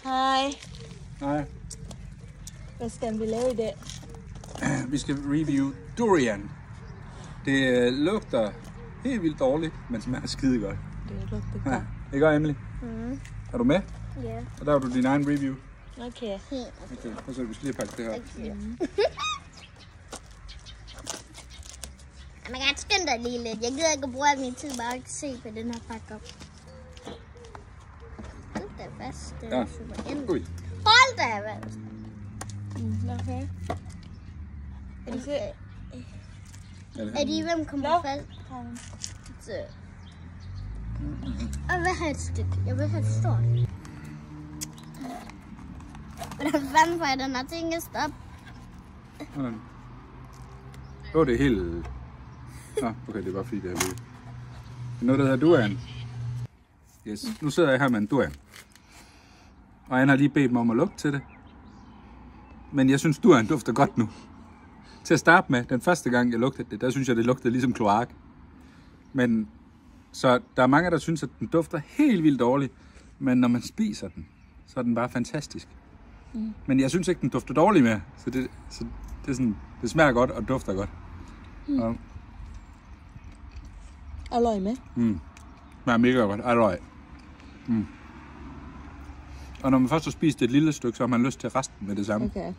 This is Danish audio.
Hej. Nej. Hvad skal vi lave i dag? Vi skal review durian. Det lugter helt vildt dårligt, men smager skide godt. Det lugter Ja. godt. Ikke godt, Emily? Mm. Er du med? Ja. Og der har du din egen review. Okay. Okay, så vi skal lige pakke det her op. Man kan skynde dig lige lidt. Jeg gider ikke at bruge al min tid bare at se på den her pakke op. Hold da fast. Det er Ja. super ind. Ui. Hold da fast. Okay. Er det fedt? Er de hvem kommer fast? Så. Og hvad har et stykke? Jeg vil have et stort. Hvordan fanden får jeg den her ting at stoppe? Sådan. Åh, det er helt... Nå, okay, det er bare fordi, det er lige... Noget, der hedder durian. Yes, nu sidder jeg her med en durian. Og han har lige bedt mig om at lugte til det. Men jeg synes, durian dufter godt nu. Til at starte med, den første gang jeg lugtede det, der synes jeg, det lugtede ligesom kloak. Men så der er mange, der synes, at den dufter helt vildt dårligt. Men når man spiser den, så er den bare fantastisk. Men jeg synes ikke, den dufter dårligt mere. Så det er sådan, det smager godt og dufter godt. Og, Alloy med. smager mega godt. Alloy. Og når man først har spist et lille stykke, så har man lyst til resten med det samme. Okay.